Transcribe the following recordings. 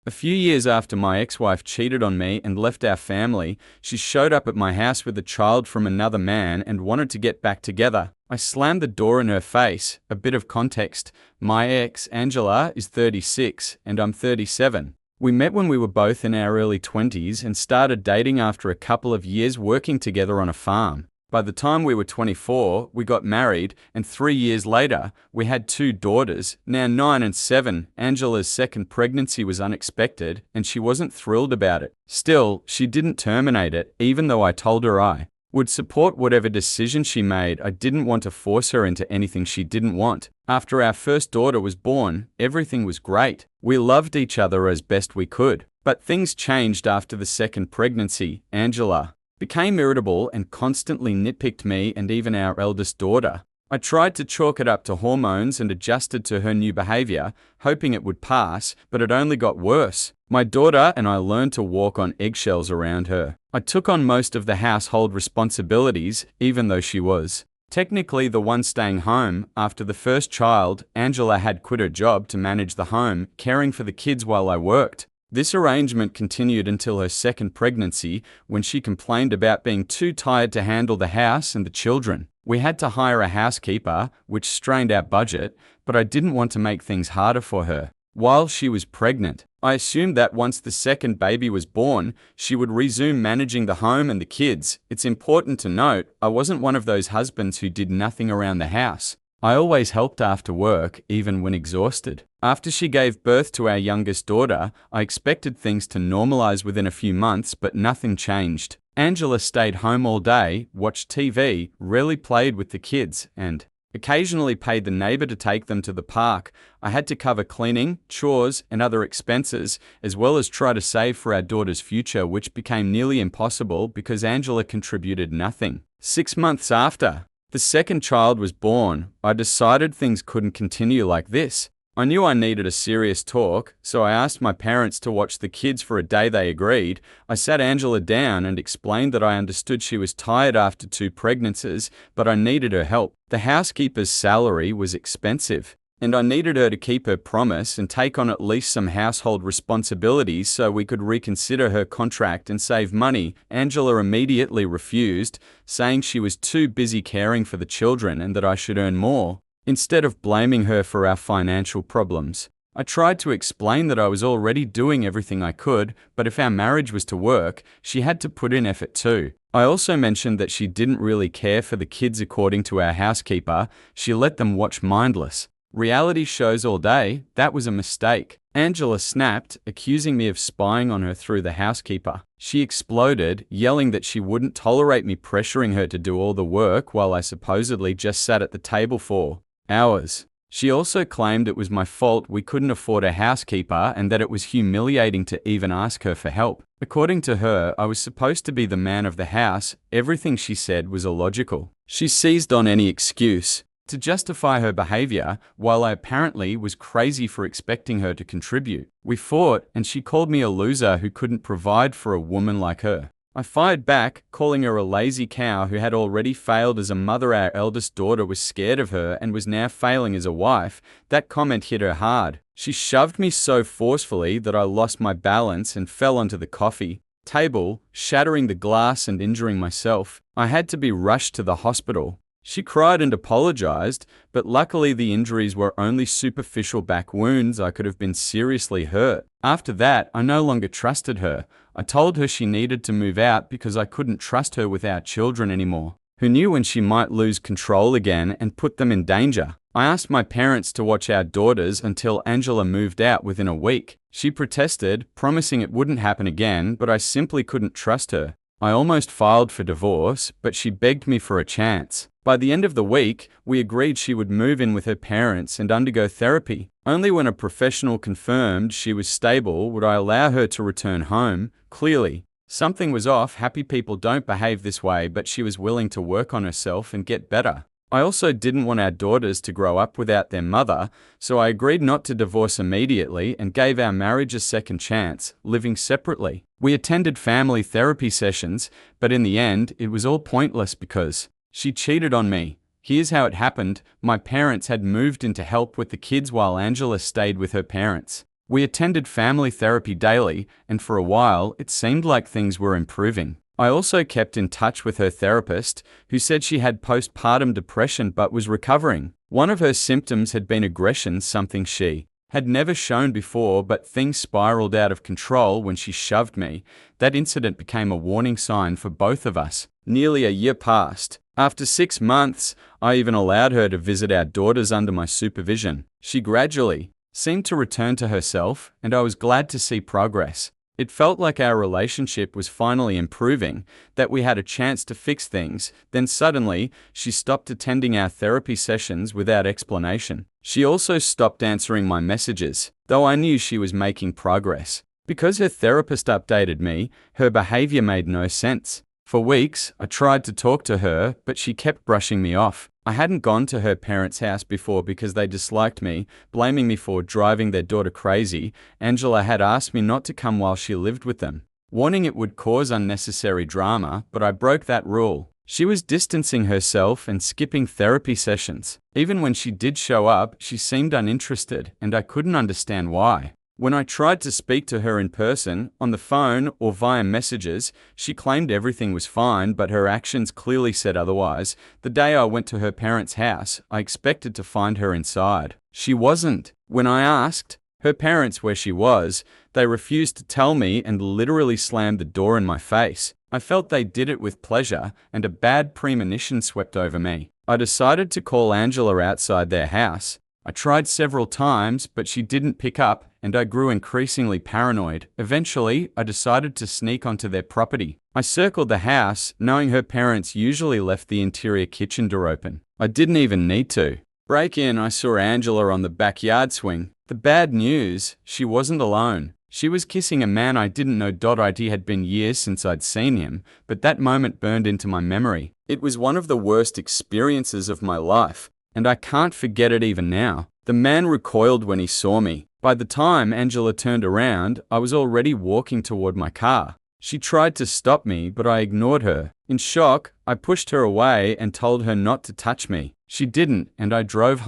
A few years after my ex-wife cheated on me and left our family, she showed up at my house with a child from another man and wanted to get back together. I slammed the door in her face. A bit of context: my ex, Angela, is 36 and I'm 37. We met when we were both in our early 20s and started dating after a couple of years working together on a farm. By the time we were 24, we got married, and 3 years later, we had 2 daughters, now 9 and 7. Angela's second pregnancy was unexpected, and she wasn't thrilled about it. Still, she didn't terminate it, even though I told her I would support whatever decision she made. I didn't want to force her into anything she didn't want. After our first daughter was born, everything was great. We loved each other as best we could. But things changed after the second pregnancy. Angela became irritable and constantly nitpicked me and even our eldest daughter. I tried to chalk it up to hormones and adjusted to her new behavior, hoping it would pass, but it only got worse. My daughter and I learned to walk on eggshells around her. I took on most of the household responsibilities, even though she was technically the one staying home. After the first child, Angela had quit her job to manage the home, caring for the kids while I worked. This arrangement continued until her second pregnancy, when she complained about being too tired to handle the house and the children. We had to hire a housekeeper, which strained our budget, but I didn't want to make things harder for her. While she was pregnant, I assumed that once the second baby was born, she would resume managing the home and the kids. It's important to note, I wasn't one of those husbands who did nothing around the house. I always helped after work, even when exhausted. After she gave birth to our youngest daughter, I expected things to normalize within a few months, but nothing changed. Angela stayed home all day, watched TV, rarely played with the kids, and occasionally paid the neighbor to take them to the park. I had to cover cleaning, chores, and other expenses, as well as try to save for our daughter's future, which became nearly impossible because Angela contributed nothing. 6 months after the second child was born, I decided things couldn't continue like this. I knew I needed a serious talk, so I asked my parents to watch the kids for a day. They agreed. I sat Angela down and explained that I understood she was tired after 2 pregnancies, but I needed her help. The housekeeper's salary was expensive, and I needed her to keep her promise and take on at least some household responsibilities so we could reconsider her contract and save money. Angela immediately refused, saying she was too busy caring for the children and that I should earn more. Instead of blaming her for our financial problems, I tried to explain that I was already doing everything I could, but if our marriage was to work, she had to put in effort too. I also mentioned that she didn't really care for the kids according to our housekeeper. She let them watch mindless reality shows all day. That was a mistake. Angela snapped, accusing me of spying on her through the housekeeper. She exploded, yelling that she wouldn't tolerate me pressuring her to do all the work while I supposedly just sat at the table for hours. She also claimed it was my fault we couldn't afford a housekeeper and that it was humiliating to even ask her for help. According to her, I was supposed to be the man of the house. Everything she said was illogical. She seized on any excuse to justify her behavior, while I apparently was crazy for expecting her to contribute. We fought, and she called me a loser who couldn't provide for a woman like her. I fired back, calling her a lazy cow who had already failed as a mother. Our eldest daughter was scared of her and was now failing as a wife. That comment hit her hard. She shoved me so forcefully that I lost my balance and fell onto the coffee table, shattering the glass and injuring myself. I had to be rushed to the hospital. She cried and apologized, but luckily the injuries were only superficial back wounds. I could have been seriously hurt. After that, I no longer trusted her. I told her she needed to move out because I couldn't trust her with our children anymore. Who knew when she might lose control again and put them in danger? I asked my parents to watch our daughters until Angela moved out within a week. She protested, promising it wouldn't happen again, but I simply couldn't trust her. I almost filed for divorce, but she begged me for a chance. By the end of the week, we agreed she would move in with her parents and undergo therapy. Only when a professional confirmed she was stable would I allow her to return home. Clearly, something was off. Happy people don't behave this way, but she was willing to work on herself and get better. I also didn't want our daughters to grow up without their mother, so I agreed not to divorce immediately and gave our marriage a second chance, living separately. We attended family therapy sessions, but in the end, it was all pointless because she cheated on me. Here's how it happened. My parents had moved in to help with the kids while Angela stayed with her parents. We attended family therapy daily, and for a while, it seemed like things were improving. I also kept in touch with her therapist, who said she had postpartum depression but was recovering. One of her symptoms had been aggression, something she had never shown before, but things spiraled out of control when she shoved me. That incident became a warning sign for both of us. Nearly a year passed. After 6 months, I even allowed her to visit our daughters under my supervision. She gradually seemed to return to herself, and I was glad to see progress. It felt like our relationship was finally improving, that we had a chance to fix things. Then suddenly, she stopped attending our therapy sessions without explanation. She also stopped answering my messages, though I knew she was making progress. Because her therapist updated me, her behavior made no sense. For weeks, I tried to talk to her, but she kept brushing me off. I hadn't gone to her parents' house before because they disliked me, blaming me for driving their daughter crazy. Angela had asked me not to come while she lived with them, warning it would cause unnecessary drama, but I broke that rule. She was distancing herself and skipping therapy sessions. Even when she did show up, she seemed uninterested, and I couldn't understand why. When I tried to speak to her in person, on the phone, or via messages, she claimed everything was fine, but her actions clearly said otherwise. The day I went to her parents' house, I expected to find her inside. She wasn't. When I asked her parents where she was, they refused to tell me and literally slammed the door in my face. I felt they did it with pleasure, and a bad premonition swept over me. I decided to call Angela outside their house. I tried several times, but she didn't pick up, and I grew increasingly paranoid. Eventually, I decided to sneak onto their property. I circled the house, knowing her parents usually left the interior kitchen door open. I didn't even need to break in. I saw Angela on the backyard swing. The bad news, she wasn't alone. She was kissing a man I didn't know. It had been years since I'd seen him, but that moment burned into my memory. It was one of the worst experiences of my life, and I can't forget it even now. The man recoiled when he saw me. By the time Angela turned around, I was already walking toward my car. She tried to stop me, but I ignored her. In shock, I pushed her away and told her not to touch me. She didn't, and I drove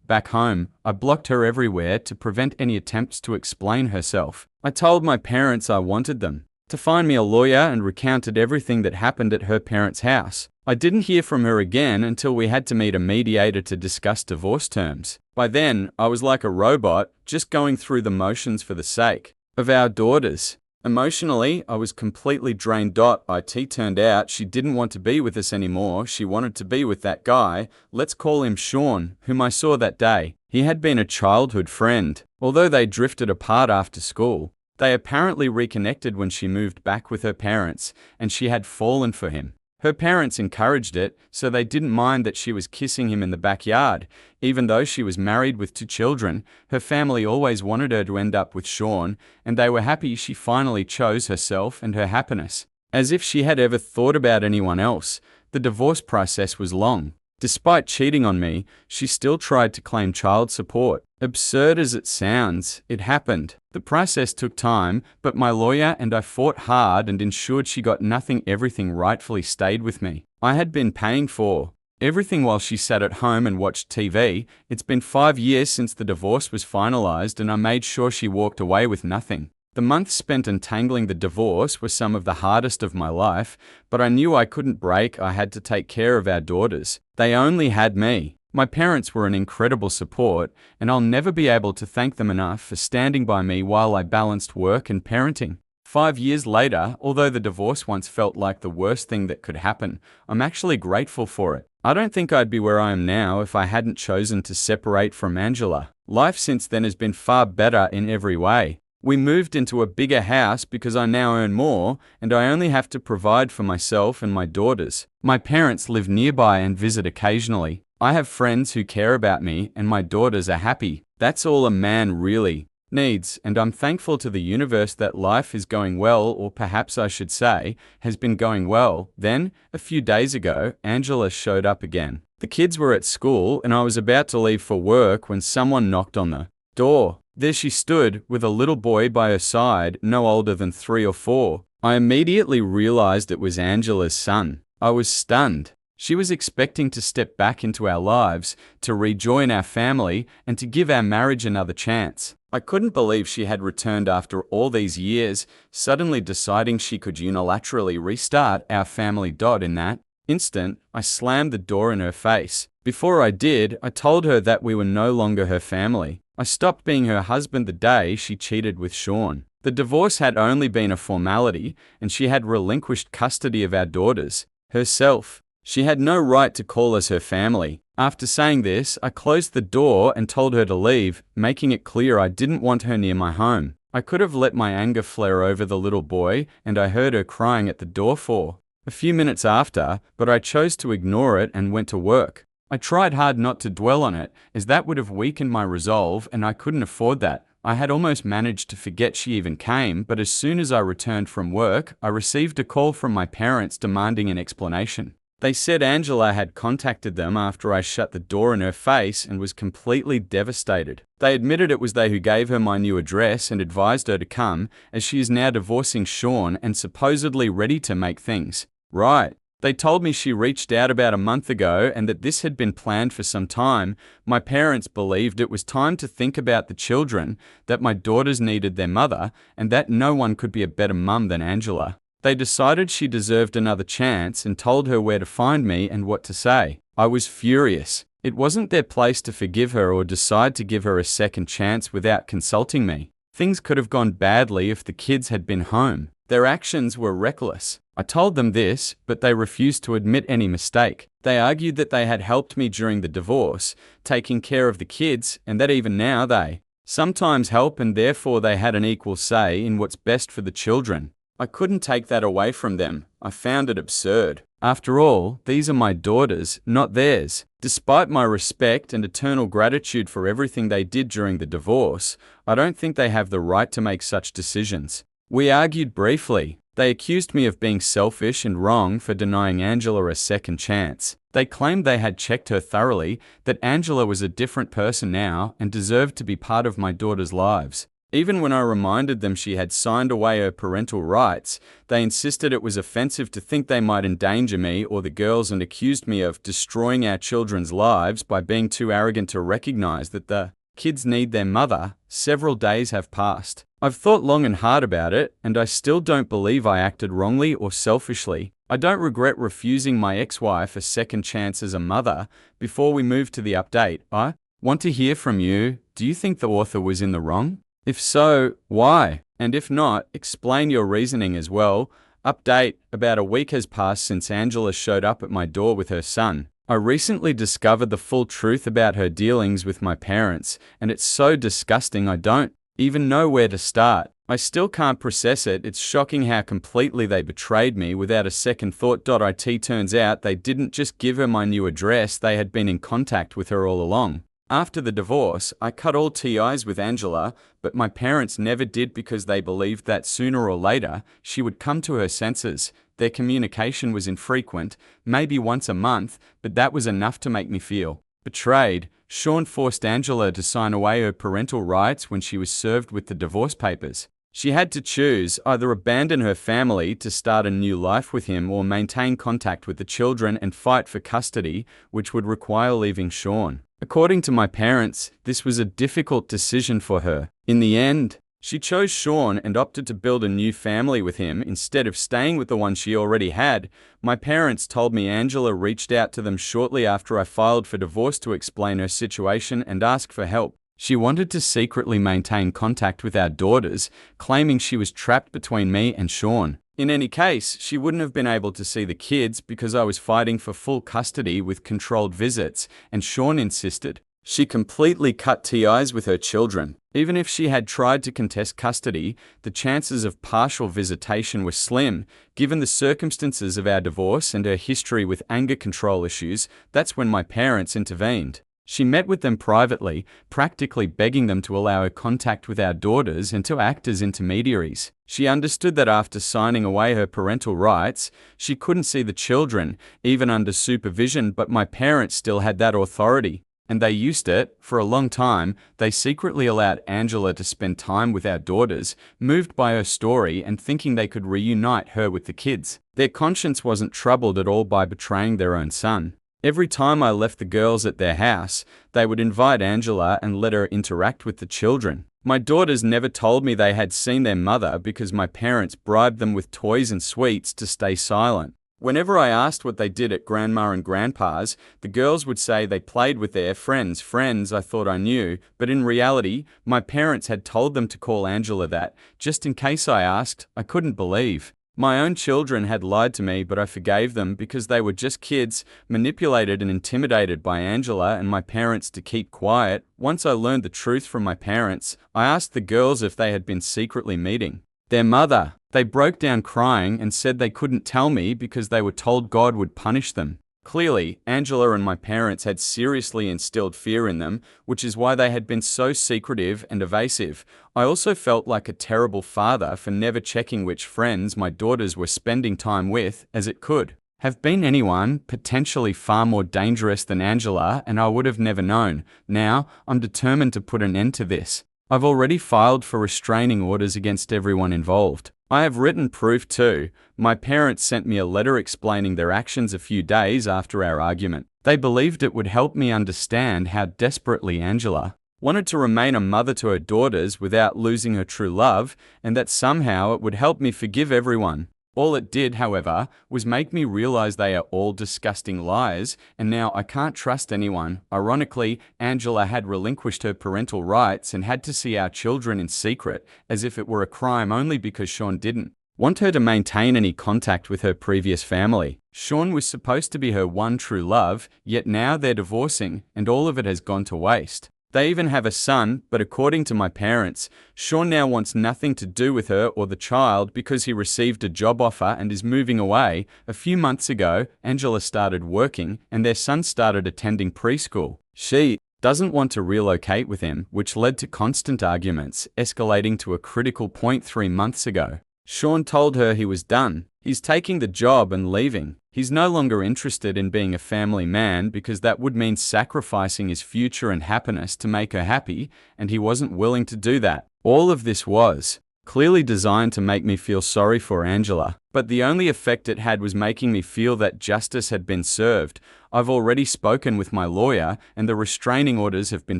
back home. I blocked her everywhere to prevent any attempts to explain herself. I told my parents I wanted them to find me a lawyer and recounted everything that happened at her parents' house. I didn't hear from her again until we had to meet a mediator to discuss divorce terms. By then, I was like a robot, just going through the motions for the sake of our daughters. Emotionally, I was completely drained. It turned out she didn't want to be with us anymore. She wanted to be with that guy, let's call him Sean, whom I saw that day. He had been a childhood friend. Although they drifted apart after school, they apparently reconnected when she moved back with her parents, and she had fallen for him. Her parents encouraged it, so they didn't mind that she was kissing him in the backyard. Even though she was married with 2 children, her family always wanted her to end up with Sean, and they were happy she finally chose herself and her happiness. As if she had ever thought about anyone else, the divorce process was long. Despite cheating on me, she still tried to claim child support. Absurd as it sounds, it happened. The process took time, but my lawyer and I fought hard and ensured she got nothing. Everything rightfully stayed with me. I had been paying for everything while she sat at home and watched TV. It's been 5 years since the divorce was finalized, and I made sure she walked away with nothing. The months spent untangling the divorce were some of the hardest of my life, but I knew I couldn't break. I had to take care of our daughters. They only had me. My parents were an incredible support, and I'll never be able to thank them enough for standing by me while I balanced work and parenting. 5 years later, although the divorce once felt like the worst thing that could happen, I'm actually grateful for it. I don't think I'd be where I am now if I hadn't chosen to separate from Angela. Life since then has been far better in every way. We moved into a bigger house because I now earn more, and I only have to provide for myself and my daughters. My parents live nearby and visit occasionally. I have friends who care about me, and my daughters are happy. That's all a man really needs, and I'm thankful to the universe that life is going well, or perhaps I should say, has been going well. Then, a few days ago, Angela showed up again. The kids were at school, and I was about to leave for work when someone knocked on the door. There she stood, with a little boy by her side, no older than 3 or 4. I immediately realized it was Angela's son. I was stunned. She was expecting to step back into our lives, to rejoin our family, and to give our marriage another chance. I couldn't believe she had returned after all these years, suddenly deciding she could unilaterally restart our family. In that instant, I slammed the door in her face. Before I did, I told her that we were no longer her family. I stopped being her husband the day she cheated with Sean. The divorce had only been a formality, and she had relinquished custody of our daughters herself. She had no right to call us her family. After saying this, I closed the door and told her to leave, making it clear I didn't want her near my home. I could have let my anger flare over the little boy, and I heard her crying at the door for a few minutes after, but I chose to ignore it and went to work. I tried hard not to dwell on it, as that would have weakened my resolve, and I couldn't afford that. I had almost managed to forget she even came, but as soon as I returned from work, I received a call from my parents demanding an explanation. They said Angela had contacted them after I shut the door in her face and was completely devastated. They admitted it was they who gave her my new address and advised her to come, as she is now divorcing Sean and supposedly ready to make things right. They told me she reached out about a month ago and that this had been planned for some time. My parents believed it was time to think about the children, that my daughters needed their mother, and that no one could be a better mum than Angela. They decided she deserved another chance and told her where to find me and what to say. I was furious. It wasn't their place to forgive her or decide to give her a second chance without consulting me. Things could have gone badly if the kids had been home. Their actions were reckless. I told them this, but they refused to admit any mistake. They argued that they had helped me during the divorce, taking care of the kids, and that even now they sometimes help and therefore they had an equal say in what's best for the children. I couldn't take that away from them. I found it absurd. After all, these are my daughters, not theirs. Despite my respect and eternal gratitude for everything they did during the divorce, I don't think they have the right to make such decisions. We argued briefly. They accused me of being selfish and wrong for denying Angela a second chance. They claimed they had checked her thoroughly, that Angela was a different person now and deserved to be part of my daughters' lives. Even when I reminded them she had signed away her parental rights, they insisted it was offensive to think they might endanger me or the girls and accused me of destroying our children's lives by being too arrogant to recognize that the kids need their mother. Several days have passed. I've thought long and hard about it, and I still don't believe I acted wrongly or selfishly. I don't regret refusing my ex-wife a second chance as a mother. Before we move to the update, I want to hear from you. Do you think the author was in the wrong? If so, why? And if not, explain your reasoning as well. Update: about a week has passed since Angela showed up at my door with her son. I recently discovered the full truth about her dealings with my parents, and it's so disgusting I don't even know where to start. I still can't process it. It's shocking how completely they betrayed me without a second thought. It turns out they didn't just give her my new address, they had been in contact with her all along. After the divorce, I cut all ties with Angela, but my parents never did because they believed that sooner or later she would come to her senses. Their communication was infrequent, maybe once a month, but that was enough to make me feel betrayed. Sean forced Angela to sign away her parental rights when she was served with the divorce papers. She had to choose, either abandon her family to start a new life with him or maintain contact with the children and fight for custody, which would require leaving Sean. According to my parents, this was a difficult decision for her. In the end, she chose Sean and opted to build a new family with him instead of staying with the one she already had. My parents told me Angela reached out to them shortly after I filed for divorce to explain her situation and ask for help. She wanted to secretly maintain contact with our daughters, claiming she was trapped between me and Sean. In any case, she wouldn't have been able to see the kids because I was fighting for full custody with controlled visits, and Sean insisted. She completely cut ties with her children. Even if she had tried to contest custody, the chances of partial visitation were slim. Given the circumstances of our divorce and her history with anger control issues, that's when my parents intervened. She met with them privately, practically begging them to allow her contact with our daughters and to act as intermediaries. She understood that after signing away her parental rights, she couldn't see the children, even under supervision, but my parents still had that authority. and they used it. For a long time, they secretly allowed Angela to spend time with our daughters, moved by her story and thinking they could reunite her with the kids. Their conscience wasn't troubled at all by betraying their own son. Every time I left the girls at their house, they would invite Angela and let her interact with the children. My daughters never told me they had seen their mother because my parents bribed them with toys and sweets to stay silent. Whenever I asked what they did at Grandma and Grandpa's, the girls would say they played with their friends I thought I knew, but in reality, my parents had told them to call Angela that, just in case I asked. I couldn't believe. My own children had lied to me, but I forgave them because they were just kids, manipulated and intimidated by Angela and my parents to keep quiet. Once I learned the truth from my parents, I asked the girls if they had been secretly meeting their mother. They broke down crying and said they couldn't tell me because they were told God would punish them. Clearly, Angela and my parents had seriously instilled fear in them, which is why they had been so secretive and evasive. I also felt like a terrible father for never checking which friends my daughters were spending time with, as it could have been anyone potentially far more dangerous than Angela, and I would have never known. Now, I'm determined to put an end to this. I've already filed for restraining orders against everyone involved. I have written proof too. My parents sent me a letter explaining their actions a few days after our argument. They believed it would help me understand how desperately Angela wanted to remain a mother to her daughters without losing her true love, and that somehow it would help me forgive everyone. All it did, however, was make me realize they are all disgusting lies, and now I can't trust anyone. Ironically, Angela had relinquished her parental rights and had to see our children in secret, as if it were a crime only because Sean didn't want her to maintain any contact with her previous family. Sean was supposed to be her one true love, yet now they're divorcing, and all of it has gone to waste. They even have a son, but according to my parents, Sean now wants nothing to do with her or the child because he received a job offer and is moving away. A few months ago, Angela started working and their son started attending preschool. She doesn't want to relocate with him, which led to constant arguments, escalating to a critical point 3 months ago. Sean told her he was done. He's taking the job and leaving. He's no longer interested in being a family man because that would mean sacrificing his future and happiness to make her happy, and he wasn't willing to do that. All of this was clearly designed to make me feel sorry for Angela, but the only effect it had was making me feel that justice had been served. I've already spoken with my lawyer, and the restraining orders have been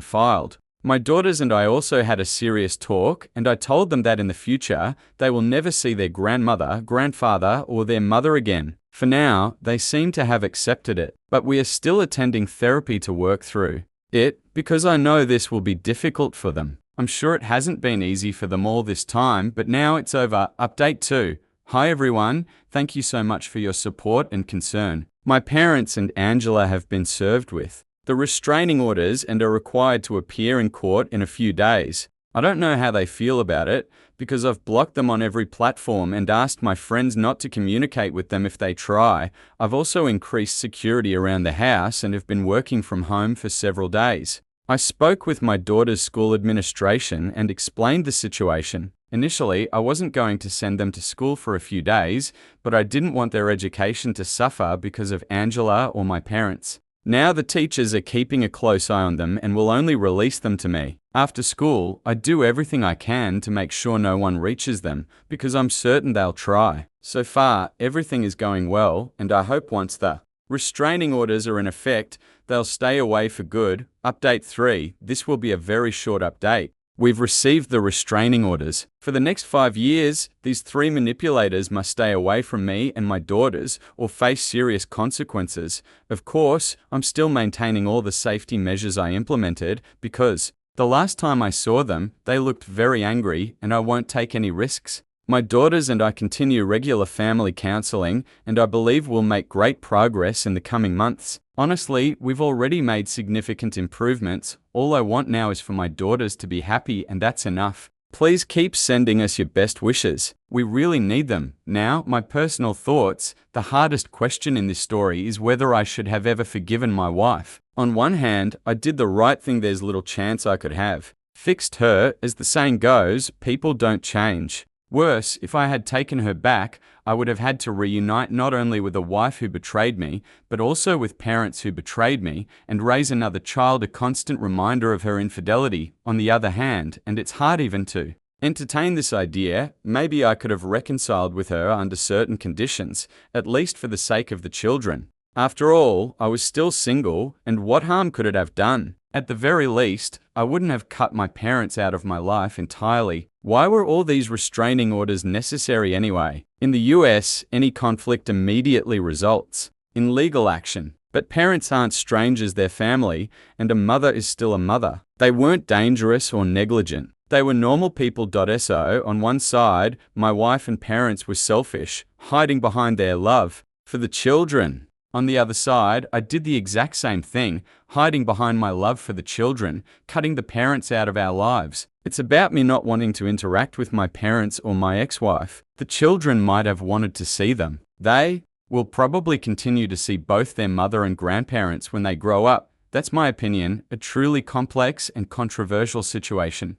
filed. My daughters and I also had a serious talk, and I told them that in the future, they will never see their grandmother, grandfather, or their mother again. For now, they seem to have accepted it, but we are still attending therapy to work through it, because I know this will be difficult for them. I'm sure it hasn't been easy for them all this time, but now it's over. Update 2. Hi everyone, thank you so much for your support and concern. My parents and Angela have been served with the restraining orders and are required to appear in court in a few days. I don't know how they feel about it, because I've blocked them on every platform and asked my friends not to communicate with them if they try. I've also increased security around the house and have been working from home for several days. I spoke with my daughter's school administration and explained the situation. Initially, I wasn't going to send them to school for a few days, but I didn't want their education to suffer because of Angela or my parents. Now the teachers are keeping a close eye on them and will only release them to me. After school, I do everything I can to make sure no one reaches them, because I'm certain they'll try. So far, everything is going well, and I hope once the restraining orders are in effect, they'll stay away for good. Update 3. This will be a very short update. We've received the restraining orders. For the next 5 years, these 3 manipulators must stay away from me and my daughters or face serious consequences. Of course, I'm still maintaining all the safety measures I implemented because the last time I saw them, they looked very angry and I won't take any risks. My daughters and I continue regular family counseling, and I believe we'll make great progress in the coming months. Honestly, we've already made significant improvements. All I want now is for my daughters to be happy, and that's enough. Please keep sending us your best wishes. We really need them. Now, my personal thoughts. The hardest question in this story is whether I should have ever forgiven my wife. On one hand, I did the right thing there's little chance I could have. Fixed her, as the saying goes, people don't change. Worse, if I had taken her back, I would have had to reunite not only with a wife who betrayed me, but also with parents who betrayed me, and raise another child a constant reminder of her infidelity, on the other hand, and it's hard even to entertain this idea. Maybe I could have reconciled with her under certain conditions, at least for the sake of the children. After all, I was still single, and what harm could it have done? At the very least, I wouldn't have cut my parents out of my life entirely. Why were all these restraining orders necessary anyway? In the US, any conflict immediately results in legal action. But parents aren't strangers, they're family, and a mother is still a mother. They weren't dangerous or negligent. They were normal people. So, on one side, my wife and parents were selfish, hiding behind their love for the children. On the other side, I did the exact same thing, hiding behind my love for the children, cutting the parents out of our lives. It's about me not wanting to interact with my parents or my ex-wife. The children might have wanted to see them. They will probably continue to see both their mother and grandparents when they grow up. That's my opinion, a truly complex and controversial situation.